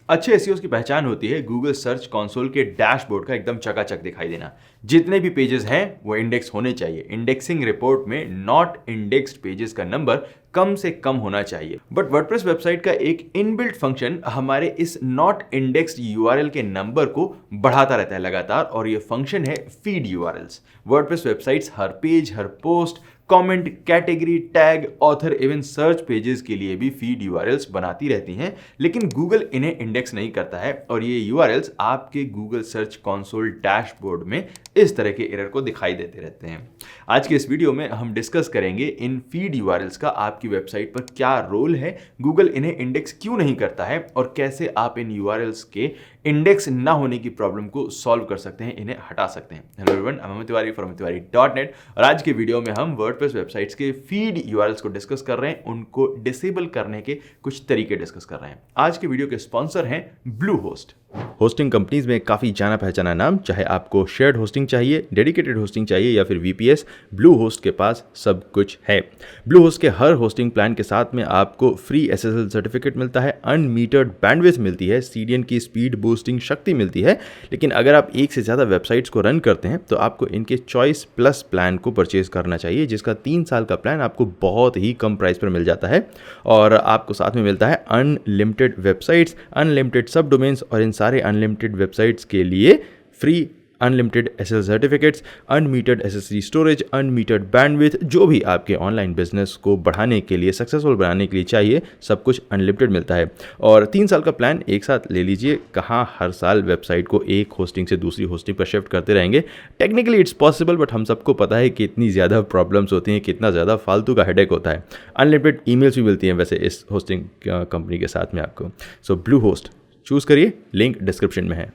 अच्छे एसईओ की पहचान होती है गूगल सर्च कंसोल के डैशबोर्ड का एकदम चकाचक दिखाई देना। जितने भी पेजेस हैं वो इंडेक्स होने चाहिए। इंडेक्सिंग रिपोर्ट में नॉट इंडेक्स्ड पेजेस का नंबर कम से कम होना चाहिए। बट वर्डप्रेस वेबसाइट का एक इनबिल्ट फंक्शन हमारे इस नॉट इंडेक्स्ड यूआरएल के नंबर को बढ़ाता रहता है लगातार, और ये फंक्शन है फीड यूआरएल्स। वर्डप्रेस वेबसाइट्स हर पेज, हर post, comment, category, tag, author, even search pages के लिए भी फीड यूआरएल्स बनाती रहती हैं, लेकिन गूगल इन्हें इंडेक्स नहीं करता है और ये यूआरएल्स आपके गूगल सर्च कंसोल डैशबोर्ड में इस तरह के एरर को दिखाई देते रहते हैं। आज के इस वीडियो में हम डिस्कस करेंगे इन फीड यूआरएल्स का आपकी वेबसाइट पर क्या रोल है, गूगल इन्हें इंडेक्स क्यों नहीं करता है और कैसे आप इन यूआरएल्स के इंडेक्स ना होने की प्रॉब्लम को सॉल्व कर सकते हैं, इन्हें हटा सकते हैं। Hello everyone, I am Amit Tiwari from tiwari.net और आज के वीडियो में हम वर्डप्रेस वेबसाइट्स के फीड यूआरएल्स को डिस्कस कर रहे हैं, उनको डिसेबल करने के कुछ तरीके डिस्कस कर रहे हैं। आज के वीडियो के स्पॉन्सर हैं ब्लूहोस्ट। होस्टिंग कंपनीज में काफ़ी जाना पहचाना नाम, चाहे आपको शेयर्ड होस्टिंग चाहिए, डेडिकेटेड होस्टिंग चाहिए या फिर वीपीएस, ब्लूहोस्ट के पास सब कुछ है। ब्लूहोस्ट के हर होस्टिंग प्लान के साथ में आपको फ्री एसएसएल सर्टिफिकेट मिलता है, अनमीटर्ड बैंडविड्थ मिलती है, सीडीएन की स्पीड बूस्टिंग शक्ति मिलती है। लेकिन अगर आप एक से ज़्यादा वेबसाइट्स को रन करते हैं तो आपको इनके चॉइस प्लस प्लान को परचेज करना चाहिए, जिसका 3 साल का प्लान आपको बहुत ही कम प्राइस पर मिल जाता है और आपको साथ में मिलता है unlimited websites, unlimited subdomains और इन सारे अनलिमिटेड वेबसाइट्स के लिए free unlimited SSL certificates, unmetered SSD storage, unmetered bandwidth, जो भी आपके ऑनलाइन बिजनेस को बढ़ाने के लिए, सक्सेसफुल बनाने के लिए चाहिए, सब कुछ अनलिमिटेड मिलता है। और 3 साल का प्लान एक साथ ले लीजिए। कहाँ हर साल वेबसाइट को एक होस्टिंग से दूसरी होस्टिंग पर शिफ्ट करते रहेंगे। टेक्निकली इट्स पॉसिबल, बट हम सबको पता है कि इतनी ज़्यादा प्रॉब्लम्स होती हैं, कितना ज़्यादा फालतू का हेडेक होता है। अनलिमिटेड ईमेल्स भी मिलती हैं वैसे इस होस्टिंग कंपनी के साथ में आपको। सो ब्लूहोस्ट चूज़ करिए, लिंक डिस्क्रिप्शन में है।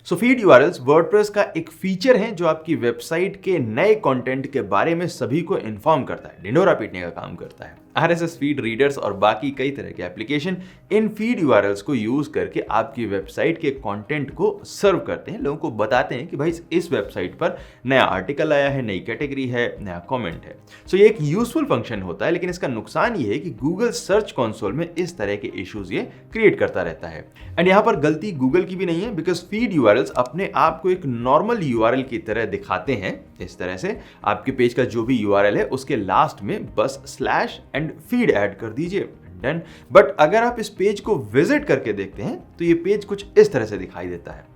सो फीड यूआरएल्स वर्डप्रेस का एक फीचर है जो आपकी वेबसाइट के नए कंटेंट के बारे में सभी को इन्फॉर्म करता है, ढिंढोरा पीटने का काम करता है। आरएसएस फीड रीडर्स और बाकी कई तरह के एप्लीकेशन इन फीड यूआरएल्स को यूज करके आपकी वेबसाइट के कंटेंट को सर्व करते हैं, लोगों को बताते हैं कि भाई इस वेबसाइट पर नया आर्टिकल आया है, नई कैटेगरी है, नया कमेंट है। सो ये एक यूजफुल फंक्शन होता है, लेकिन इसका नुकसान ये है कि गूगल सर्च कंसोल में इस तरह के इश्यूज ये क्रिएट करता रहता है। एंड यहाँ पर गलती गूगल की भी नहीं है, बिकॉज फीड यूआरएल्स अपने आप को एक नॉर्मल यूआरएल की तरह दिखाते हैं। इस तरह से आपके पेज का जो भी यूआरएल है उसके लास्ट में बस स्लैश एंड फीड ऐड कर दीजिए, डन। बट अगर आप इस पेज को विजिट करके देखते हैं तो ये पेज कुछ इस तरह से दिखाई देता है।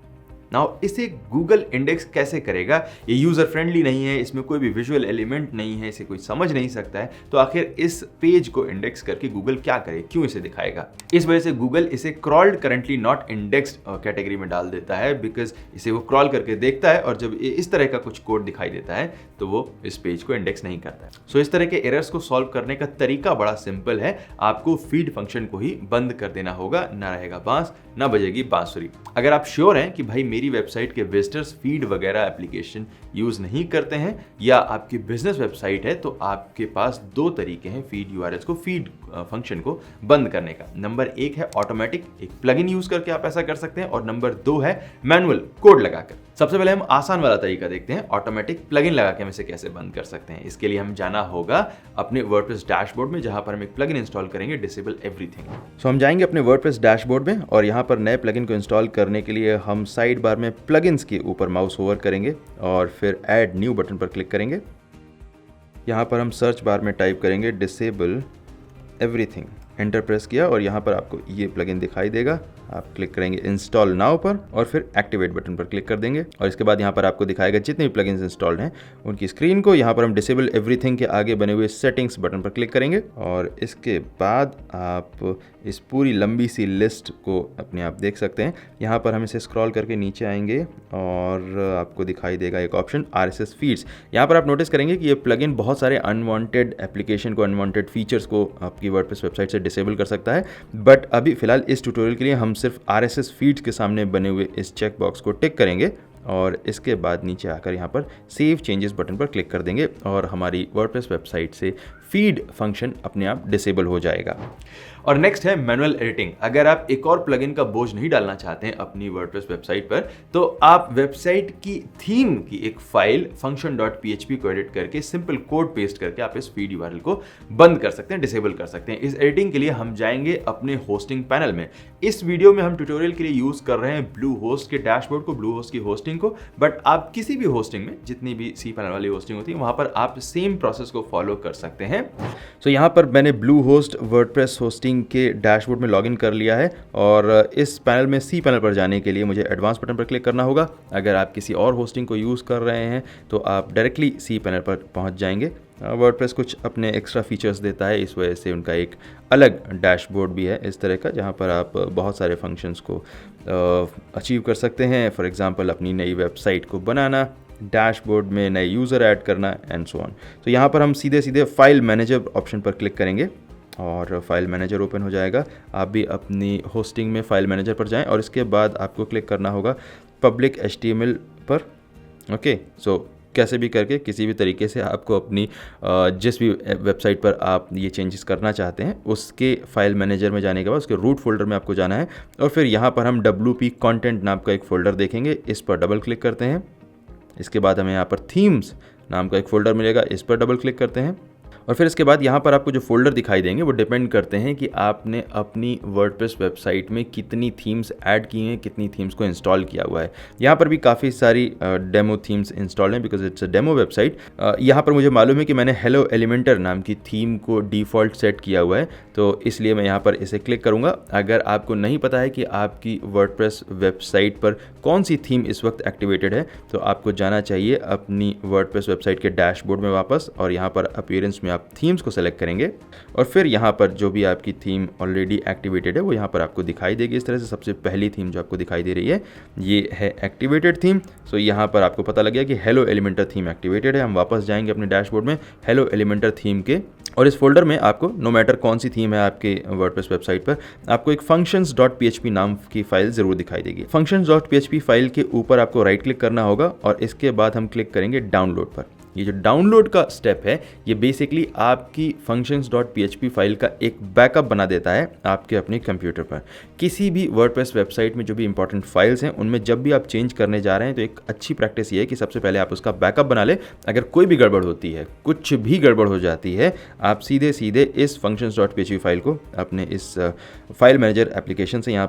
नाउ इसे गूगल इंडेक्स कैसे करेगा? ये यूजर फ्रेंडली नहीं है, इसमें कोई भी विजुअल एलिमेंट नहीं है, इसे कोई समझ नहीं सकता है, तो आखिर इस पेज को इंडेक्स करके गूगल क्या करे, क्यों इसे दिखाएगा? इस वजह से गूगल इसे crawled currently not indexed category में डाल देता है, बिकॉज इसे वो क्रॉल करके देखता है और जब इस तरह का कुछ कोड दिखाई देता है तो वो इस पेज को इंडेक्स नहीं करता है। सो इस तरह के एरर्स को सॉल्व करने का तरीका बड़ा सिंपल है, आपको फीड फंक्शन को ही बंद कर देना होगा, ना रहेगा बांस ना बजेगी बांसुरी। अगर आप श्योर हैं कि भाई मेरी वेबसाइट के विजिटर्स फीड वगैरह एप्लीकेशन यूज नहीं करते हैं या आपकी बिजनेस वेबसाइट है, तो आपके पास 2 तरीके हैं फीड यूआरएल्स को, फीड फंक्शन को बंद करने का। नंबर 1 है ऑटोमेटिक, एक प्लगइन यूज करके आप ऐसा कर सकते हैं, और नंबर 2 है मैनुअल, कोड लगाकर। सबसे पहले हम आसान वाला तरीका देखते हैं, ऑटोमेटिक प्लगइन लगा के हम इसे कैसे बंद कर सकते हैं। इसके लिए हम जाना होगा अपने वर्डप्रेस डैशबोर्ड में, जहां पर हम एक प्लगइन इंस्टॉल करेंगे, डिसेबल एवरीथिंग। सो हम जाएंगे अपने वर्डप्रेस डैशबोर्ड में और यहाँ पर नए प्लगइन को इंस्टॉल करने के लिए हम साइड बार में प्लगइन्स के ऊपर माउस होवर करेंगे और फिर ऐड न्यू बटन पर क्लिक करेंगे। यहाँ पर हम सर्च बार में टाइप करेंगे डिसेबल एवरीथिंग, एंटर प्रेस किया और यहाँ पर आपको ये प्लगइन दिखाई देगा। आप क्लिक करेंगे इंस्टॉल नाउ पर और फिर एक्टिवेट बटन पर क्लिक कर देंगे और इसके बाद यहाँ पर आपको दिखाएगा जितने भी प्लगइन्स इंस्टॉल्ड हैं उनकी स्क्रीन को। यहाँ पर हम डिसेबल एवरीथिंग के आगे बने हुए सेटिंग्स बटन पर क्लिक करेंगे और इसके बाद आप इस पूरी लंबी सी लिस्ट को अपने आप देख सकते हैं। यहाँ पर हम इसे स्क्रॉल करके नीचे आएंगे और आपको दिखाई देगा एक ऑप्शन आरएसएस फीड्स। यहाँ पर आप नोटिस करेंगे कि ये प्लगइन बहुत सारे अनवांटेड एप्लीकेशन को, अनवांटेड फीचर्स को आपकी वर्डप्रेस वेबसाइट से डिसेबल कर सकता है। बट अभी फिलहाल इस ट्यूटोरियल के लिए हम सिर्फ आरएसएस फीड्स के सामने बने हुए इस चेक बॉक्स को टिक करेंगे और इसके बाद नीचे आकर यहाँ पर सेव चेंजेस बटन पर क्लिक कर देंगे और हमारी वर्डप्रेस वेबसाइट से फीड फंक्शन अपने आप डिसेबल हो जाएगा। और नेक्स्ट है मैनुअल एडिटिंग। अगर आप एक और प्लगइन का बोझ नहीं डालना चाहते हैं अपनी वर्डप्रेस वेबसाइट पर, तो आप वेबसाइट की थीम की एक फाइल function.php को एडिट करके सिंपल कोड पेस्ट करके आप इस फीड यूआरएल को बंद कर सकते हैं, डिसेबल कर सकते हैं। इस एडिटिंग के लिए हम जाएंगे अपने होस्टिंग पैनल में। इस वीडियो में हम ट्यूटोरियल के लिए यूज कर रहे हैं ब्लूहोस्ट के डैशबोर्ड को, ब्लूहोस्ट की होस्टिंग को, बट आप किसी भी होस्टिंग में, जितनी भी cPanel वाली होस्टिंग होती है, वहां पर आप सेम प्रोसेस को फॉलो कर सकते हैं। सो यहाँ पर मैंने ब्लूहोस्ट वर्डप्रेस होस्टिंग के डैशबोर्ड में लॉगिन कर लिया है और इस पैनल में cPanel पर जाने के लिए मुझे एडवांस बटन पर क्लिक करना होगा। अगर आप किसी और होस्टिंग को यूज़ कर रहे हैं तो आप डायरेक्टली cPanel पर पहुँच जाएंगे। वर्डप्रेस कुछ अपने एक्स्ट्रा फीचर्स देता है, इस वजह से उनका एक अलग डैशबोर्ड भी है इस तरह का, जहाँ पर आप बहुत सारे फंक्शंस को अचीव कर सकते हैं। फॉर एग्जांपल अपनी नई वेबसाइट को बनाना, डैशबोर्ड में नए यूज़र ऐड करना एंड सो ऑन। तो यहाँ पर हम सीधे सीधे फाइल मैनेजर ऑप्शन पर क्लिक करेंगे और फाइल मैनेजर ओपन हो जाएगा। आप भी अपनी होस्टिंग में फाइल मैनेजर पर जाएं और इसके बाद आपको क्लिक करना होगा पब्लिक HTML पर। ओके, सो कैसे भी करके किसी भी तरीके से आपको अपनी जिस भी वेबसाइट पर आप ये चेंजेस करना चाहते हैं उसके फाइल मैनेजर में जाने के बाद उसके रूट फोल्डर में आपको जाना है और फिर यहाँ पर हम WP कंटेंट नाम का एक फ़ोल्डर देखेंगे, इस पर डबल क्लिक करते हैं। इसके बाद हमें यहाँ पर थीम्स नाम का एक फ़ोल्डर मिलेगा, इस पर डबल क्लिक करते हैं और फिर इसके बाद यहाँ पर आपको जो फोल्डर दिखाई देंगे वो डिपेंड करते हैं कि आपने अपनी वर्डप्रेस वेबसाइट में कितनी थीम्स ऐड की हैं, कितनी थीम्स को इंस्टॉल किया हुआ है। यहाँ पर भी काफ़ी सारी डेमो थीम्स इंस्टॉल हैं because it's a demo website. यहाँ पर मुझे मालूम है कि मैंने हेलो एलिमेंटर नाम की थीम को डिफ़ॉल्ट सेट किया हुआ है, तो इसलिए मैं यहाँ पर इसे क्लिक करूँगा। अगर आपको नहीं पता है कि आपकी वर्डप्रेस वेबसाइट पर कौन सी थीम इस वक्त एक्टिवेटेड है, तो आपको जाना चाहिए अपनी वर्डप्रेस वेबसाइट के डैशबोर्ड में वापस और यहाँ पर अपीयरेंस में थीम्स को सेलेक्ट करेंगे और फिर यहाँ पर जो भी आपकी थीम ऑलरेडी एक्टिवेटेड है वो यहाँ पर आपको दिखाई देगी। इस तरह से सबसे पहली थीम जो आपको दिखाई दे रही है ये है एक्टिवेटेड थीम। सो यहाँ पर आपको पता लग गया कि हेलो एलिमेंटर थीम एक्टिवेटेड है। हम वापस जाएंगे अपने डैशबोर्ड में हेलो एलिमेंटर थीम के और इस फोल्डर में आपको नो मैटर कौन सी थीम है आपके वर्डप्रेस वेबसाइट पर, आपको एक functions.php नाम की फाइल ज़रूर दिखाई देगी। functions.php फाइल के ऊपर आपको राइट क्लिक करना होगा और इसके बाद हम क्लिक करेंगे डाउनलोड पर। ये जो डाउनलोड का स्टेप है ये बेसिकली आपकी functions.php फाइल का एक बैकअप बना देता है आपके अपने कंप्यूटर पर। किसी भी वर्डप्रेस वेबसाइट में जो भी इंपॉर्टेंट फाइल्स हैं उनमें जब भी आप चेंज करने जा रहे हैं तो एक अच्छी प्रैक्टिस ये है कि सबसे पहले आप उसका बैकअप बना ले। अगर कोई भी गड़बड़ होती है, कुछ भी गड़बड़ हो जाती है, आप सीधे सीधे इस functions.php फाइल को अपने इस फाइल मैनेजर एप्लीकेशन से यहाँ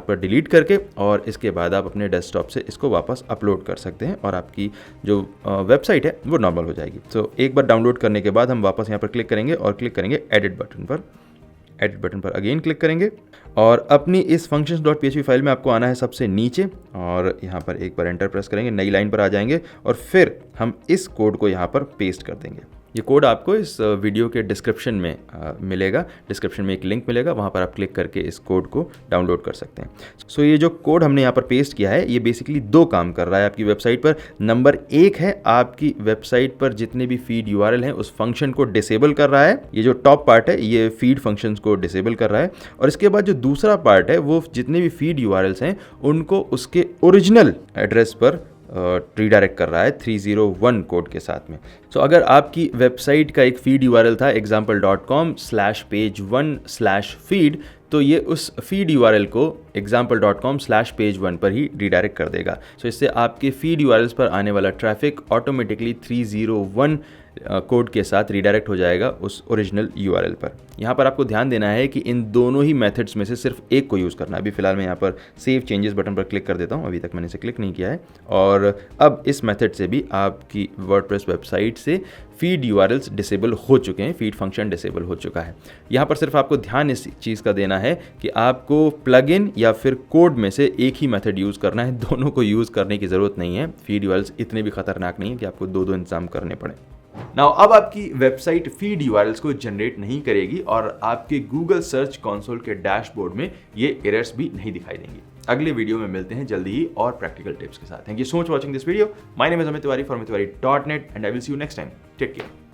पर डिलीट करके और इसके बाद आप अपने डेस्कटॉप से इसको वापस अपलोड कर सकते हैं और आपकी जो वेबसाइट है वो नॉर्मल हो जाएगी। तो एक बार डाउनलोड करने के बाद हम वापस यहाँ पर क्लिक करेंगे और क्लिक करेंगे एडिट बटन पर अगेन क्लिक करेंगे और अपनी इस functions.php फाइल में आपको आना है सबसे नीचे और यहाँ पर एक बार एंटर प्रेस करेंगे, नई लाइन पर आ जाएंगे और फिर हम इस कोड को यहाँ पर पेस्ट कर देंगे। ये कोड आपको इस वीडियो के डिस्क्रिप्शन में मिलेगा। डिस्क्रिप्शन में एक लिंक मिलेगा, वहाँ पर आप क्लिक करके इस कोड को डाउनलोड कर सकते हैं। सो ये जो कोड हमने यहाँ पर पेस्ट किया है ये बेसिकली दो काम कर रहा है आपकी वेबसाइट पर। नंबर एक है आपकी वेबसाइट पर जितने भी फीड यूआरएल हैं उस फंक्शन को डिसेबल कर रहा है। ये जो टॉप पार्ट है ये फीड फंक्शंस को डिसेबल कर रहा है और इसके बाद जो दूसरा पार्ट है वो जितने भी फीड यूआरएल्स हैं उनको उसके ओरिजिनल एड्रेस पर रीडायरेक्ट कर रहा है 301 कोड के साथ में। सो अगर आपकी वेबसाइट का एक फीड यूआरएल था example.com/page1/feed, तो ये उस फीड यूआरएल को example.com/page1 पर ही रीडायरेक्ट कर देगा। सो इससे आपके फीड यूआरएल्स पर आने वाला ट्रैफिक ऑटोमेटिकली 301 कोड के साथ रीडायरेक्ट हो जाएगा उस ओरिजिनल यूआरएल पर। यहाँ पर आपको ध्यान देना है कि इन दोनों ही मेथड्स में से सिर्फ एक को यूज़ करना है। अभी फिलहाल मैं यहाँ पर सेव चेंजेस बटन पर क्लिक कर देता हूँ, अभी तक मैंने इसे क्लिक नहीं किया है। और अब इस मेथड से भी आपकी वर्डप्रेस वेबसाइट से फीड यूआरएल्स डिसेबल हो चुके हैं, फीड फंक्शन डिसेबल हो चुका है। यहाँ पर सिर्फ आपको ध्यान इस चीज़ का देना है कि आपको प्लगइन या फिर कोड में से एक ही मेथड यूज़ करना है, दोनों को यूज़ करने की ज़रूरत नहीं है। फीड यूआरएल्स इतने भी खतरनाक नहीं है कि आपको दो इंतजाम करने पड़े। नाउ अब आपकी वेबसाइट फीड यूआरएल्स को जनरेट नहीं करेगी और आपके गूगल सर्च कंसोल के डैशबोर्ड में ये एरर्स भी नहीं दिखाई देंगी। अगले वीडियो में मिलते हैं जल्दी ही और प्रैक्टिकल टिप्स के साथ। Thank you so much watching this video. My name is Amit Tiwari from amitttiwari.net and I will see you next time. Take care.